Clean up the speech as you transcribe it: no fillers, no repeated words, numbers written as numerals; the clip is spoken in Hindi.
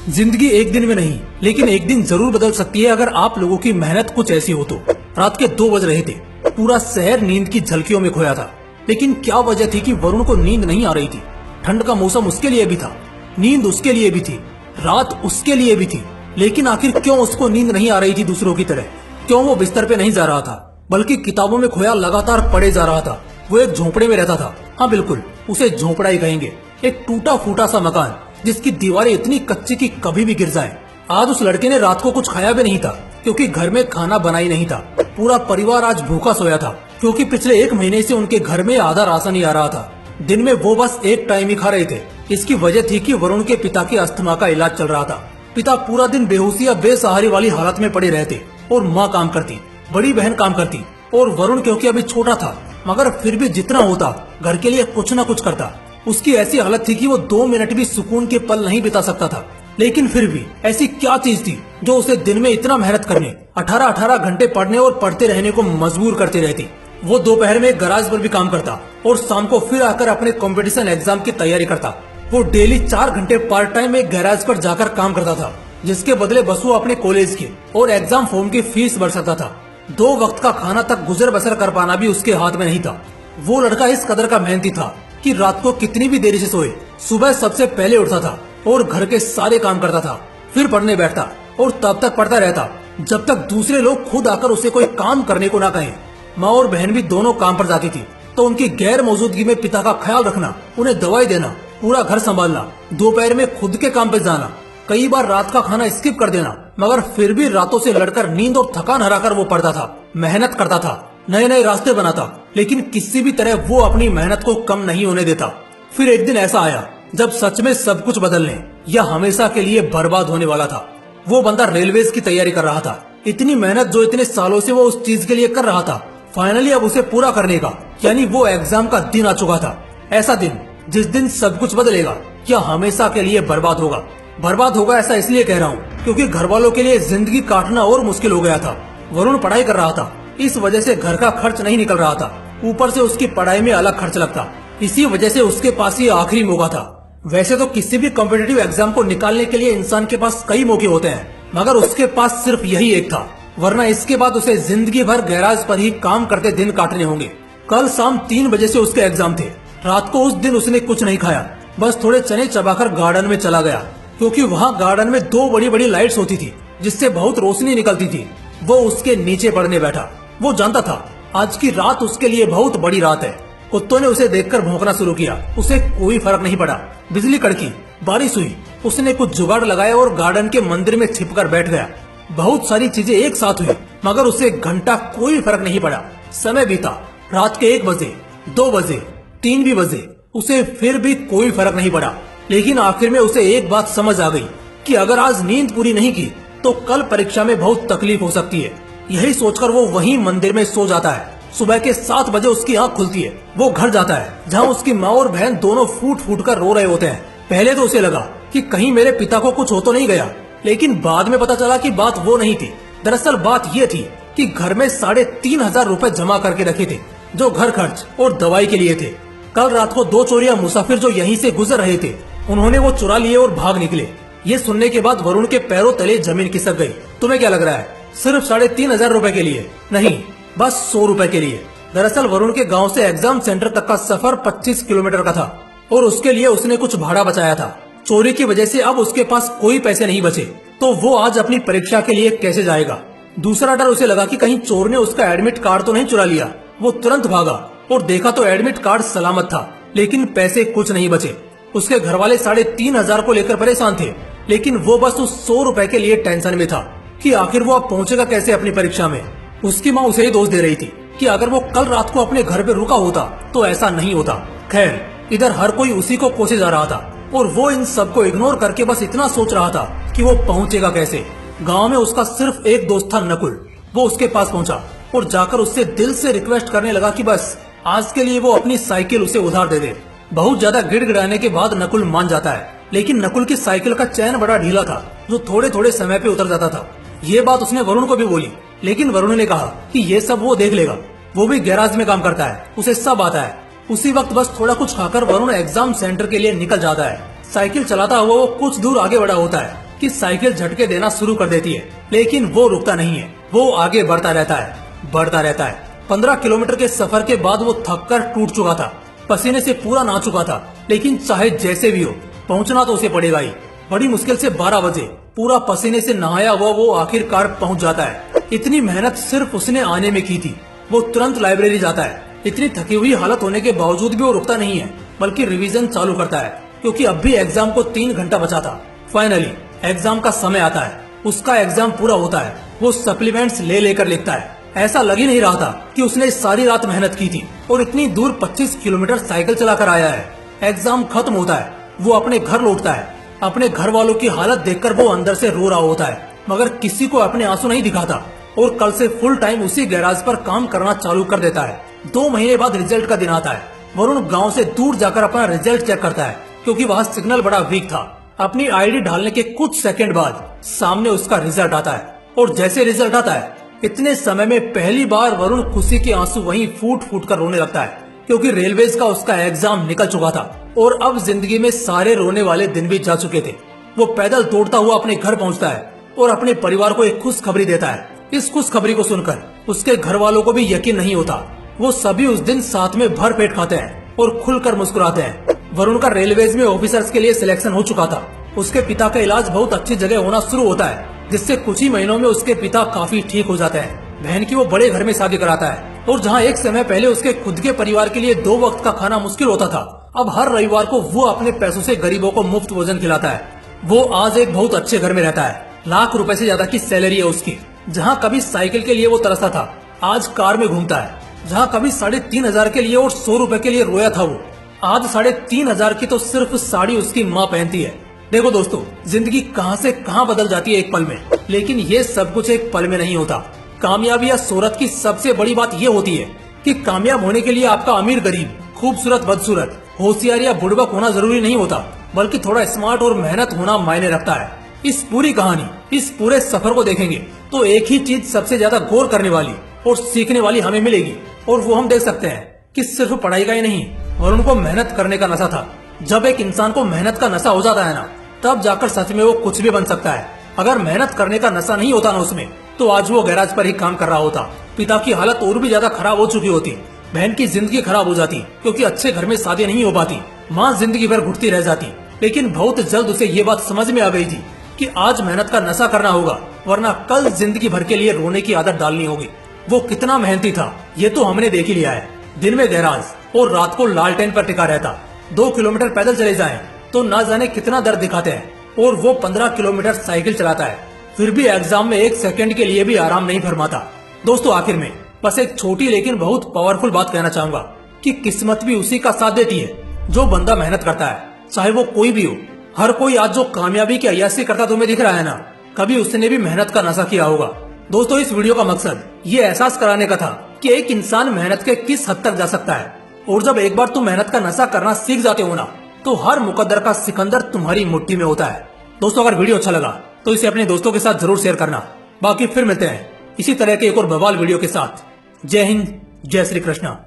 जिंदगी एक दिन में नहीं, लेकिन एक दिन जरूर बदल सकती है अगर आप लोगों की मेहनत कुछ ऐसी हो तो। रात के 2 बज रहे थे। पूरा शहर नींद की झलकियों में खोया था। लेकिन क्या वजह थी कि वरुण को नींद नहीं आ रही थी? ठंड का मौसम उसके लिए भी था, नींद उसके लिए भी थी, रात उसके लिए भी थी। लेकिन आखिर क्यों उसको नींद नहीं आ रही थी दूसरों की तरह? क्यों वो बिस्तर पे नहीं जा रहा था, बल्कि किताबों में खोया लगातार पढ़े जा रहा था? वो एक झोंपड़े में रहता था। हाँ बिल्कुल, उसे झोंपड़ा ही कहेंगे। एक टूटा फूटा सा मकान जिसकी दीवारें इतनी कच्ची कि कभी भी गिर जाए। आज उस लड़के ने रात को कुछ खाया भी नहीं था, क्योंकि घर में खाना बना ही नहीं था। पूरा परिवार आज भूखा सोया था, क्योंकि पिछले 1 महीने से उनके घर में आधा राशन ही आ रहा था। दिन में वो बस एक टाइम ही खा रहे थे। इसकी वजह थी कि वरुण के पिता के अस्थमा का इलाज चल रहा था। पिता पूरा दिन बेहोशी या बेसहारी वाली हालत में पड़े रहते और माँ काम करती, बड़ी बहन काम करती, और वरुण क्योंकि अभी छोटा था, मगर फिर भी जितना होता घर के लिए कुछ न कुछ करता। उसकी ऐसी हालत थी कि वो 2 मिनट भी सुकून के पल नहीं बिता सकता था। लेकिन फिर भी ऐसी क्या चीज थी जो उसे दिन में इतना मेहनत करने, 18-18 घंटे पढ़ने और पढ़ते रहने को मजबूर करती रहती? वो दोपहर में गैराज पर भी काम करता और शाम को फिर आकर अपने कंपटीशन एग्जाम की तैयारी करता। वो डेली 4 घंटे पार्ट टाइम में गैराज पर जाकर काम करता था, जिसके बदले बस वो अपने कॉलेज के और एग्जाम फॉर्म की फीस भर सकता था। 2 वक्त का खाना तक गुजर बसर कर पाना भी उसके हाथ में नहीं था। वो लड़का इस कदर का मेहनती था कि रात को कितनी भी देरी से सोए, सुबह सबसे पहले उठता था और घर के सारे काम करता था, फिर पढ़ने बैठता और तब तक पढ़ता रहता जब तक दूसरे लोग खुद आकर उसे कोई काम करने को ना कहें। माँ और बहन भी दोनों काम पर जाती थी, तो उनकी गैर मौजूदगी में पिता का ख्याल रखना, उन्हें दवाई देना, पूरा घर संभालना, दोपहर में खुद के काम पे जाना, कई बार रात का खाना स्किप कर देना, मगर फिर भी रातों से लड़कर नींद और थकान हराकर वो पढ़ता था, मेहनत करता था, नए नए रास्ते बनाता, लेकिन किसी भी तरह वो अपनी मेहनत को कम नहीं होने देता। फिर एक दिन ऐसा आया जब सच में सब कुछ बदलने या हमेशा के लिए बर्बाद होने वाला था। वो बंदा रेलवेज की तैयारी कर रहा था। इतनी मेहनत जो इतने सालों से वो उस चीज के लिए कर रहा था, फाइनली अब उसे पूरा करने का, यानी वो एग्जाम का दिन आ चुका था। ऐसा दिन जिस दिन सब कुछ बदलेगा या हमेशा के लिए बर्बाद होगा। बर्बाद होगा ऐसा इसलिए कह रहा हूँ क्योंकि घर वालों के लिए जिंदगी काटना और मुश्किल हो गया था। वरुण पढ़ाई कर रहा था, इस वजह से घर का खर्च नहीं निकल रहा था। ऊपर से उसकी पढ़ाई में अलग खर्च लगता। इसी वजह से उसके पास ये आखिरी मौका था। वैसे तो किसी भी कॉम्पिटिटिव एग्जाम को निकालने के लिए इंसान के पास कई मौके होते हैं, मगर उसके पास सिर्फ यही एक था, वरना इसके बाद उसे जिंदगी भर गैराज पर ही काम करते दिन काटने होंगे। कल शाम 3 बजे से उसके एग्जाम थे। रात को उस दिन उसने कुछ नहीं खाया, बस थोड़े चने चबाकर गार्डन में चला गया, क्योंकि वहाँ गार्डन में 2 बड़ी बड़ी लाइट्स होती थी जिससे बहुत रोशनी निकलती थी। वो उसके नीचे पढ़ने बैठा। वो जानता था आज की रात उसके लिए बहुत बड़ी रात है। कुत्तों ने उसे देखकर भौंकना शुरू किया, उसे कोई फर्क नहीं पड़ा। बिजली कड़की, बारिश हुई, उसने कुछ जुगाड़ लगाया और गार्डन के मंदिर में छिपकर बैठ गया। बहुत सारी चीजें एक साथ हुई, मगर उसे घंटा कोई फर्क नहीं पड़ा। समय बीता, रात के 1 बजे, 2 बजे, 3 भी बजे, उसे फिर भी कोई फर्क नहीं पड़ा। लेकिन आखिर में उसे एक बात समझ आ गई कि अगर आज नींद पूरी नहीं की तो कल परीक्षा में बहुत तकलीफ हो सकती है। यही सोचकर वो वहीं मंदिर में सो जाता है। सुबह के 7 बजे उसकी आंख खुलती है। वो घर जाता है जहाँ उसकी माँ और बहन दोनों फूट फूट कर रो रहे होते हैं। पहले तो उसे लगा कि कहीं मेरे पिता को कुछ हो तो नहीं गया, लेकिन बाद में पता चला कि बात वो नहीं थी। दरअसल बात ये थी कि घर में 3,500 रुपए जमा करके रखे थे, जो घर खर्च और दवाई के लिए थे। कल रात को 2 चोरिया मुसाफिर जो यहीं से गुजर रहे थे, उन्होंने वो चुरा लिए और भाग निकले। ये सुनने के बाद वरुण के पैरों तले जमीन खिसक गई। तुम्हें क्या लग रहा है? सिर्फ 3,500 रुपए के लिए? नहीं, बस 100 रुपए के लिए। दरअसल वरुण के गांव से एग्जाम सेंटर तक का सफर 25 किलोमीटर का था और उसके लिए उसने कुछ भाड़ा बचाया था। चोरी की वजह से अब उसके पास कोई पैसे नहीं बचे, तो वो आज अपनी परीक्षा के लिए कैसे जाएगा? दूसरा डर उसे लगा कि कहीं चोर ने उसका एडमिट कार्ड तो नहीं चुरा लिया। वो तुरंत भागा और देखा तो एडमिट कार्ड सलामत था, लेकिन पैसे कुछ नहीं बचे। उसके घर वाले 3,500 को लेकर परेशान थे, लेकिन वो बस उस 100 रुपए के लिए टेंशन में था कि आखिर वो अब पहुंचेगा कैसे अपनी परीक्षा में। उसकी माँ उसे ही दोष दे रही थी कि अगर वो कल रात को अपने घर पे रुका होता तो ऐसा नहीं होता। खैर, इधर हर कोई उसी को कोसे जा रहा था और वो इन सबको इग्नोर करके बस इतना सोच रहा था कि वो पहुंचेगा कैसे। गांव में उसका सिर्फ एक दोस्त था, नकुल। वो उसके पास पहुंचा और जाकर उससे दिल से रिक्वेस्ट करने लगा कि बस आज के लिए वो अपनी साइकिल उसे उधार दे दे। बहुत ज्यादा गिड़गिड़ाने के बाद नकुल मान जाता है, लेकिन नकुल की साइकिल का चैन बड़ा ढीला था, जो थोड़े थोड़े समय पे उतर जाता था। ये बात उसने वरुण को भी बोली, लेकिन वरुण ने कहा कि ये सब वो देख लेगा, वो भी गैराज में काम करता है, उसे सब आता है। उसी वक्त बस थोड़ा कुछ खाकर वरुण एग्जाम सेंटर के लिए निकल जाता है। साइकिल चलाता हुआ वो कुछ दूर आगे बढ़ा होता है कि साइकिल झटके देना शुरू कर देती है, लेकिन वो रुकता नहीं है। वो आगे बढ़ता रहता है। 15 किलोमीटर के सफर के बाद वो थक कर टूट चुका था, पसीने से पूरा नहा चुका था, लेकिन चाहे जैसे भी हो पहुंचना तो उसे पड़ेगा ही। बड़ी मुश्किल से 12 बजे पूरा पसीने से नहाया हुआ वो आखिरकार पहुंच जाता है। इतनी मेहनत सिर्फ उसने आने में की थी। वो तुरंत लाइब्रेरी जाता है। इतनी थकी हुई हालत होने के बावजूद भी वो रुकता नहीं है, बल्कि रिवीजन चालू करता है, क्योंकि अब भी एग्जाम को 3 घंटा बचा था। फाइनली एग्जाम का समय आता है। उसका एग्जाम पूरा होता है। वो सप्लीमेंट्स ले लेकर लिखता है। ऐसा लग ही नहीं रहा था कि उसने सारी रात मेहनत की थी और इतनी दूर 25 किलोमीटर साइकिल चलाकर आया है। एग्जाम खत्म होता है। वो अपने घर लौटता है। अपने घर वालों की हालत देखकर वो अंदर से रो रहा होता है, मगर किसी को अपने आंसू नहीं दिखाता और कल से फुल टाइम उसी गैराज पर काम करना चालू कर देता है। 2 महीने बाद रिजल्ट का दिन आता है। वरुण गांव से दूर जाकर अपना रिजल्ट चेक करता है, क्योंकि वहाँ सिग्नल बड़ा वीक था। अपनी आईडी डालने के कुछ सेकंड बाद सामने उसका रिजल्ट आता है, और जैसे रिजल्ट आता है इतने समय में पहली बार वरुण खुशी के आंसू वहीं फूट फूट कर रोने लगता है, क्योंकि रेलवेज का उसका एग्जाम निकल चुका था और अब जिंदगी में सारे रोने वाले दिन भी जा चुके थे। वो पैदल दौड़ता हुआ अपने घर पहुंचता है और अपने परिवार को एक खुशखबरी देता है। इस खुशखबरी को सुनकर उसके घर वालों को भी यकीन नहीं होता। वो सभी उस दिन साथ में भर पेट खाते हैं और खुलकर मुस्कुराते हैं। वरुण का रेलवेज में ऑफिसर्स के लिए सिलेक्शन हो चुका था। उसके पिता का इलाज बहुत अच्छी जगह होना शुरू होता है, जिससे कुछ ही महीनों में उसके पिता काफी ठीक हो जाते हैं। बहन की वो बड़े घर में शादी कराता है, और जहाँ एक समय पहले उसके खुद के परिवार के लिए 2 वक्त का खाना मुश्किल होता था, अब हर रविवार को वो अपने पैसों से गरीबों को मुफ्त भोजन खिलाता है। वो आज एक बहुत अच्छे घर में रहता है। लाख रुपए से ज्यादा की सैलरी है उसकी। जहाँ कभी साइकिल के लिए वो तरसता था, आज कार में घूमता है। जहाँ कभी 3,500 के लिए और 100 रुपए के लिए रोया था, वो आज 3,500 की तो सिर्फ साड़ी उसकी माँ पहनती है। देखो दोस्तों, जिंदगी कहां से कहां बदल जाती है एक पल में, लेकिन ये सब कुछ एक पल में नहीं होता। कामयाबी या शोहरत की सबसे बड़ी बात ये होती है कि कामयाब होने के लिए आपका अमीर गरीब, खूबसूरत बदसूरत, होशियार या बुड़बक होना जरूरी नहीं होता, बल्कि थोड़ा स्मार्ट और मेहनत होना मायने रखता है। इस पूरी कहानी, इस पूरे सफर को देखेंगे तो एक ही चीज सबसे ज्यादा गौर करने वाली और सीखने वाली हमें मिलेगी, और वो हम देख सकते हैं कि सिर्फ पढ़ाई का ही नहीं, वरुण को मेहनत करने का नशा था। जब एक इंसान को मेहनत का नशा हो जाता है ना, तब जाकर सच में वो कुछ भी बन सकता है। अगर मेहनत करने का नशा नहीं होता ना उसमें, तो आज वो गैराज पर ही काम कर रहा होता। पिता की हालत और भी ज्यादा खराब हो चुकी होती। बहन की जिंदगी खराब हो जाती, क्योंकि अच्छे घर में शादी नहीं हो पाती। माँ जिंदगी भर घुटती रह जाती। लेकिन बहुत जल्द उसे ये बात समझ में आ गई थी कि आज मेहनत का नशा करना होगा, वरना कल जिंदगी भर के लिए रोने की आदत डालनी होगी। वो कितना मेहनती था ये तो हमने देख ही लिया है। दिन में गैराज और रात को लालटेन पर टिका रहता। 2 किलोमीटर पैदल चले जाएं तो ना जाने कितना दर्द दिखाते हैं, और वो 15 किलोमीटर साइकिल चलाता है। फिर भी एग्जाम में 1 सेकंड के लिए भी आराम नहीं फरमाता। दोस्तों, आखिर में बस एक छोटी लेकिन बहुत पावरफुल बात कहना चाहूंगा कि किस्मत भी उसी का साथ देती है जो बंदा मेहनत करता है, चाहे वो कोई भी हो। हर कोई आज जो कामयाबी की अय्यासी करता तुम्हें दिख रहा है ना, कभी उसने भी मेहनत का नशा किया होगा। दोस्तों, इस वीडियो का मकसद ये एहसास कराने का था कि एक इंसान मेहनत के किस हद तक जा सकता है, और जब एक बार तुम मेहनत का नशा करना सीख जाते हो ना, तो हर मुकद्दर का सिकंदर तुम्हारी मुट्ठी में होता है। दोस्तों, अगर वीडियो अच्छा लगा तो इसे अपने दोस्तों के साथ जरूर शेयर करना। बाकी फिर मिलते हैं इसी तरह के एक और बवाल वीडियो के साथ। जय हिंद, जय श्री कृष्णा।